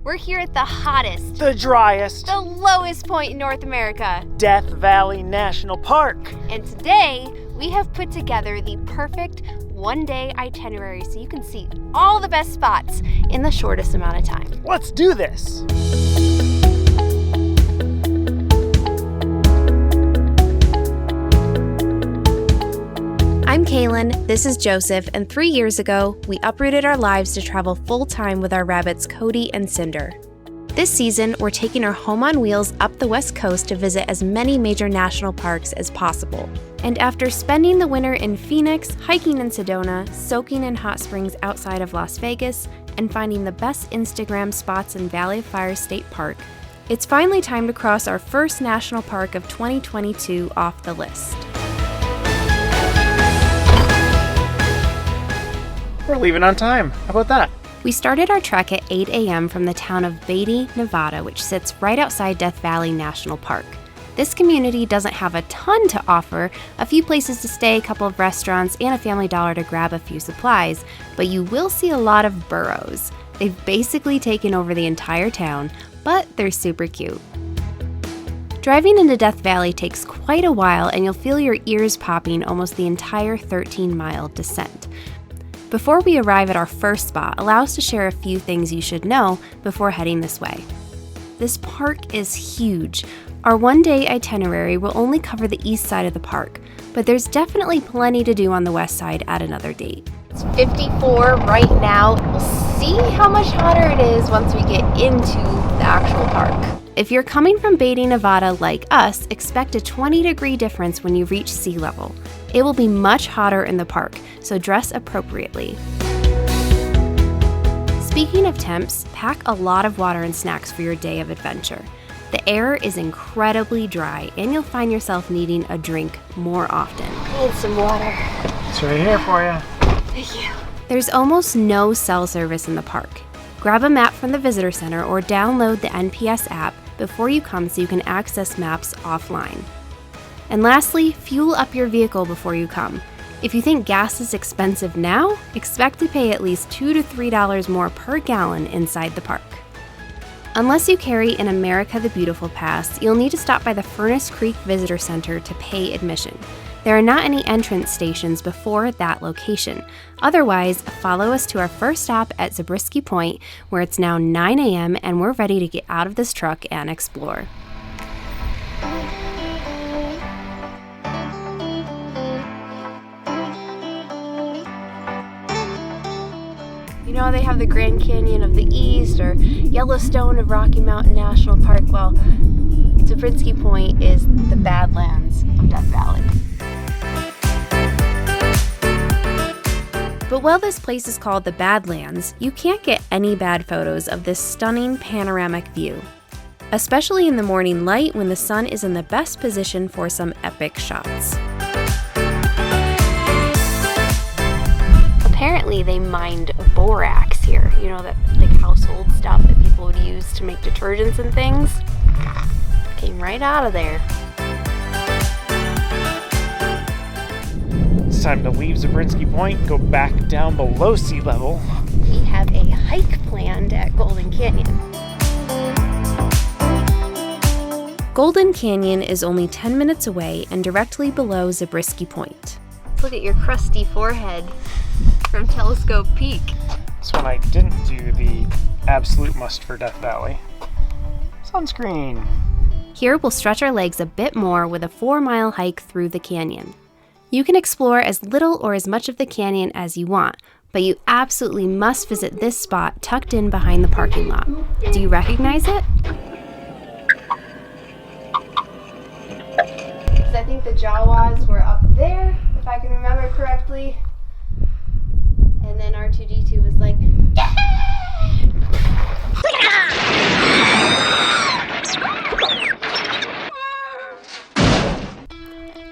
We're here at the hottest, the driest, the lowest point in North America, Death Valley National Park. And today, we have put together the perfect one-day itinerary so you can see all the best spots in the shortest amount of time. Let's do this! I'm Kaylin, this is Joseph, and 3 years ago, we uprooted our lives to travel full-time with our rabbits Cody and Cinder. This season, we're taking our home on wheels up the West Coast to visit as many major national parks as possible. And after spending the winter in Phoenix, hiking in Sedona, soaking in hot springs outside of Las Vegas, and finding the best Instagram spots in Valley of Fire State Park, it's finally time to cross our first national park of 2022 off the list. We're leaving on time. How about that? We started our trek at 8 a.m. from the town of Beatty, Nevada, which sits right outside Death Valley National Park. This community doesn't have a ton to offer, a few places to stay, a couple of restaurants, and a Family Dollar to grab a few supplies, but you will see a lot of burros. They've basically taken over the entire town, but they're super cute. Driving into Death Valley takes quite a while, and you'll feel your ears popping almost the entire 13-mile descent. Before we arrive at our first spot, allow us to share a few things you should know before heading this way. This park is huge. Our one-day itinerary will only cover the east side of the park, but there's definitely plenty to do on the west side at another date. It's 54 right now. We'll see how much hotter it is once we get into the actual park. If you're coming from Beatty, Nevada like us, expect a 20-degree difference when you reach sea level. It will be much hotter in the park, so dress appropriately. Speaking of temps, pack a lot of water and snacks for your day of adventure. The air is incredibly dry, and you'll find yourself needing a drink more often. I need some water. It's right here for you. Thank you. There's almost no cell service in the park. Grab a map from the visitor center or download the NPS app before you come so you can access maps offline. And lastly, fuel up your vehicle before you come. If you think gas is expensive now, expect to pay at least $2 to $3 more per gallon inside the park. Unless you carry an America the Beautiful pass, you'll need to stop by the Furnace Creek Visitor Center to pay admission. There are not any entrance stations before that location. Otherwise, follow us to our first stop at Zabriskie Point, where it's now 9 a.m. and we're ready to get out of this truck and explore. You know, they have the Grand Canyon of the East or Yellowstone of Rocky Mountain National Park. Well, Zabriskie Point is the Badlands of Death Valley. But while this place is called the Badlands, you can't get any bad photos of this stunning panoramic view, especially in the morning light when the sun is in the best position for some epic shots. Apparently they mined borax here, you know, that like household stuff that people would use to make detergents and things. Came right out of there. It's time to leave Zabriskie Point, go back down below sea level. We have a hike planned at Golden Canyon. Golden Canyon is only 10 minutes away and directly below Zabriskie Point. Look at your crusty forehead from Telescope Peak. This one I didn't do the absolute must for Death Valley. Sunscreen. Here we'll stretch our legs a bit more with a 4-mile hike through the canyon. You can explore as little or as much of the canyon as you want, but you absolutely must visit this spot tucked in behind the parking lot. Do you recognize it? I think the Jawas were up there, if I can remember correctly. And then R2-D2 was like,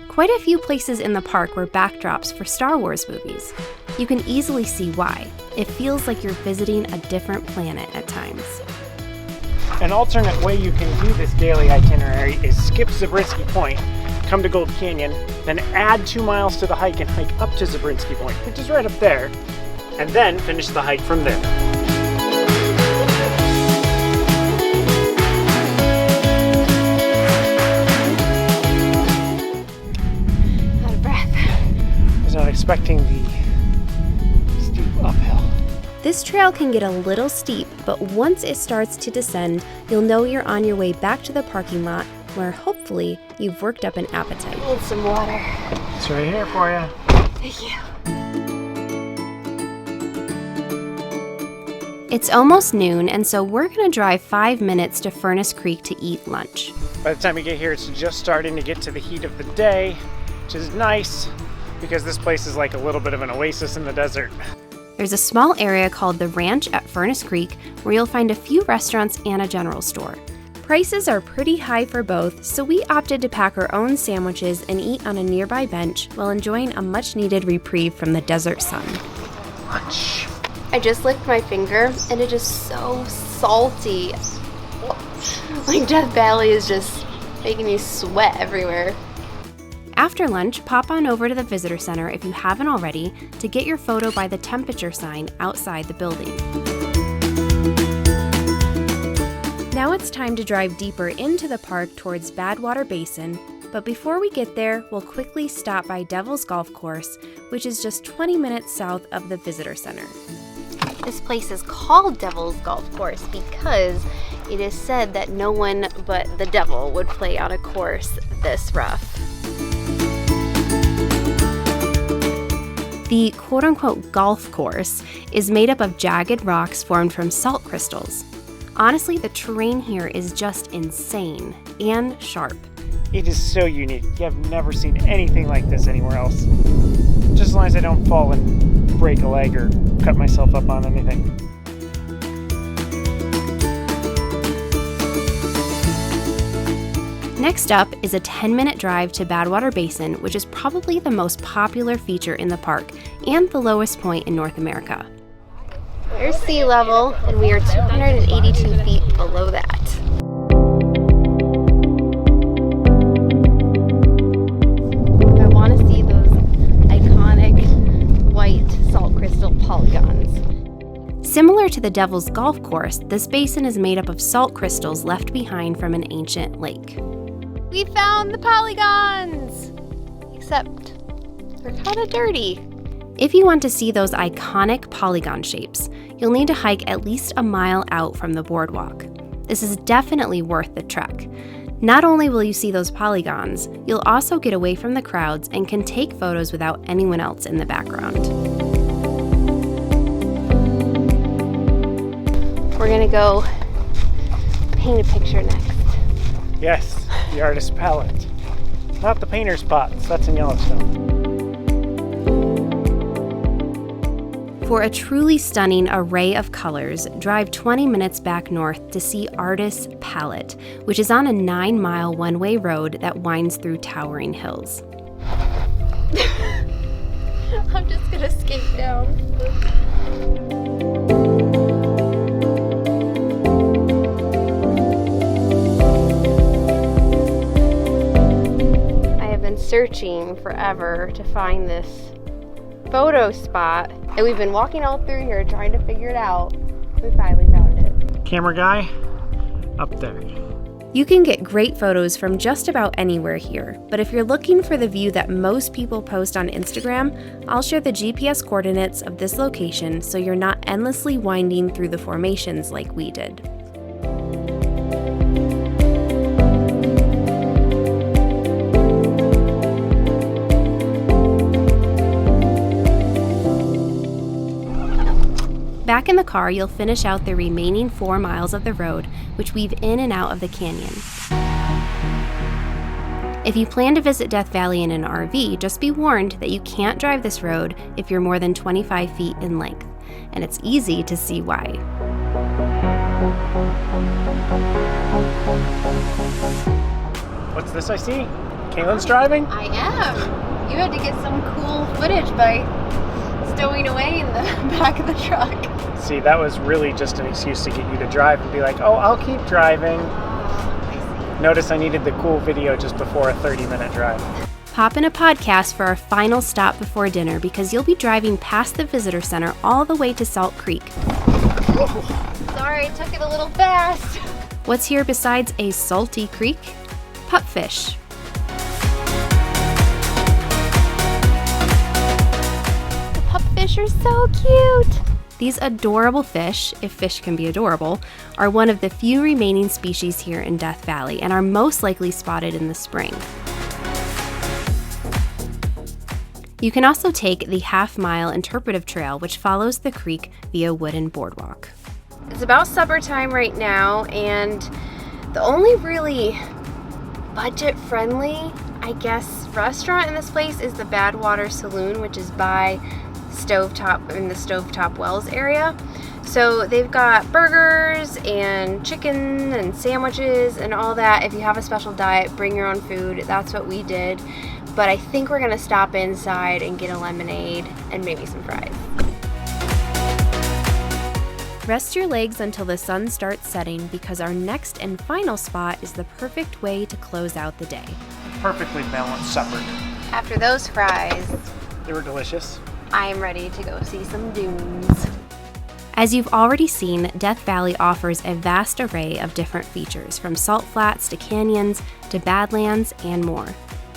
Quite a few places in the park were backdrops for Star Wars movies. You can easily see why. It feels like you're visiting a different planet at times. An alternate way you can do this daily itinerary is skip Zabriskie Point, come to Gold Canyon, then add 2 miles to the hike and hike up to Zabriskie Point, which is right up there, and then finish the hike from there. expecting the steep uphill. This trail can get a little steep, but once it starts to descend, you'll know you're on your way back to the parking lot where hopefully you've worked up an appetite. Need some water. It's right here for you. Thank you. It's almost noon, and so we're gonna drive 5 minutes to Furnace Creek to eat lunch. By the time we get here, it's just starting to get to the heat of the day, which is nice because this place is like a little bit of an oasis in the desert. There's a small area called the Ranch at Furnace Creek where you'll find a few restaurants and a general store. Prices are pretty high for both, so we opted to pack our own sandwiches and eat on a nearby bench while enjoying a much-needed reprieve from the desert sun. Lunch. I just licked my finger and it is so salty. Like Death Valley is just making me sweat everywhere. After lunch, pop on over to the visitor center if you haven't already to get your photo by the temperature sign outside the building. Now it's time to drive deeper into the park towards Badwater Basin, but before we get there, we'll quickly stop by Devil's Golf Course, which is just 20 minutes south of the visitor center. This place is called Devil's Golf Course because it is said that no one but the devil would play on a course this rough. The quote-unquote golf course is made up of jagged rocks formed from salt crystals. Honestly, the terrain here is just insane and sharp. It is so unique. You have never seen anything like this anywhere else. Just as long as I don't fall and break a leg or cut myself up on anything. Next up is a 10-minute drive to Badwater Basin, which is probably the most popular feature in the park and the lowest point in North America. There's sea level, and we are 282 feet below that. I want to see those iconic white salt crystal polygons. Similar to the Devil's Golf Course, this basin is made up of salt crystals left behind from an ancient lake. We found the polygons! Except they're kind of dirty. If you want to see those iconic polygon shapes, you'll need to hike at least a mile out from the boardwalk. This is definitely worth the trek. Not only will you see those polygons, you'll also get away from the crowds and can take photos without anyone else in the background. We're gonna go paint a picture next. Yes, the artist's palette. Not the painter's pots, that's in Yellowstone. For a truly stunning array of colors, drive 20 minutes back north to see Artist's Palette, which is on a 9-mile one-way road that winds through towering hills. I'm just gonna skate down. I have been searching forever to find this photo spot, and we've been walking all through here trying to figure it out. We finally found it. Camera guy, up there. You can get great photos from just about anywhere here, but if you're looking for the view that most people post on Instagram, I'll share the GPS coordinates of this location so you're not endlessly winding through the formations like we did. Back in the car, you'll finish out the remaining 4 miles of the road, which weave in and out of the canyon. If you plan to visit Death Valley in an RV, just be warned that you can't drive this road if you're more than 25 feet in length, and it's easy to see why. What's this I see? Kaylin's driving? I am. You had to get some cool footage by stowing away in the back of the truck. See, that was really just an excuse to get you to drive and be like, oh, I'll keep driving. Notice I needed the cool video just before a 30-minute drive. Pop in a podcast for our final stop before dinner because you'll be driving past the visitor center all the way to Salt Creek. Sorry, took it a little fast. What's here besides a salty creek? Pupfish. fish are so cute. These adorable fish, if fish can be adorable, are one of the few remaining species here in Death Valley and are most likely spotted in the spring. You can also take the half-mile interpretive trail, which follows the creek via wooden boardwalk. It's about supper time right now, and the only really budget-friendly, I guess, restaurant in this place is the Badwater Saloon, which is by in the Stovetop Wells area. So they've got burgers and chicken and sandwiches and all that. If you have a special diet, bring your own food. That's what we did. But I think we're gonna stop inside and get a lemonade and maybe some fries. Rest your legs until the sun starts setting, because our next and final spot is the perfect way to close out the day. Perfectly balanced supper. After those fries, They were delicious. I am ready to go see some dunes. As you've already seen, Death Valley offers a vast array of different features, from salt flats to canyons to badlands and more.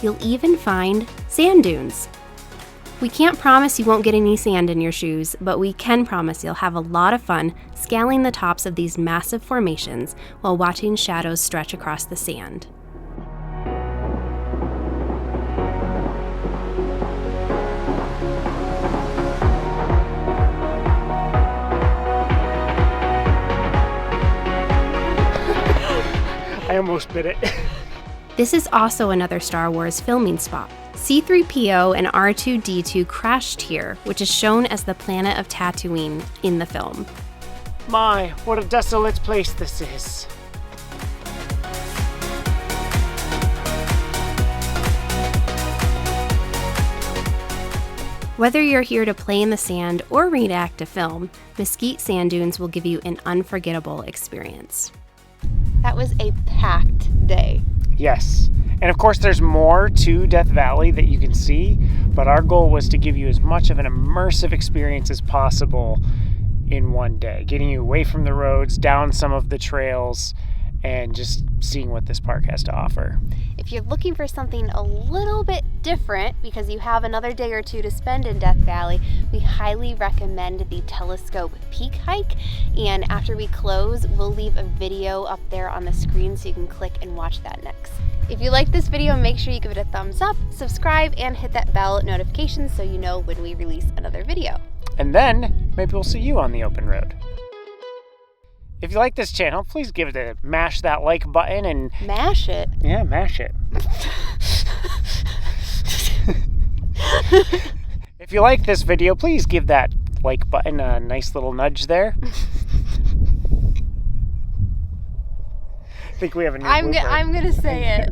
You'll even find sand dunes. We can't promise you won't get any sand in your shoes, but we can promise you'll have a lot of fun scaling the tops of these massive formations while watching shadows stretch across the sand. I almost bit it. This is also another Star Wars filming spot. C-3PO and R2-D2 crashed here, which is shown as the planet of Tatooine in the film. My, what a desolate place this is. Whether you're here to play in the sand or reenact a film, Mesquite Sand Dunes will give you an unforgettable experience. That was a packed day. Yes. And of course there's more to Death Valley that you can see, but our goal was to give you as much of an immersive experience as possible in one day, getting you away from the roads, down some of the trails, and just seeing what this park has to offer. If you're looking for something a little bit different because you have another day or two to spend in Death Valley, we highly recommend the Telescope Peak Hike. And after we close, we'll leave a video up there on the screen so you can click and watch that next. If you like this video, make sure you give it a thumbs up, subscribe, and hit that bell notification so you know when we release another video. And then maybe we'll see you on the open road. If you like this channel, please give it a mash that like button and... Mash it? Yeah, mash it. If you like this video, please give that like button a nice little nudge there. I think we have a new blooper. I'm gonna say it.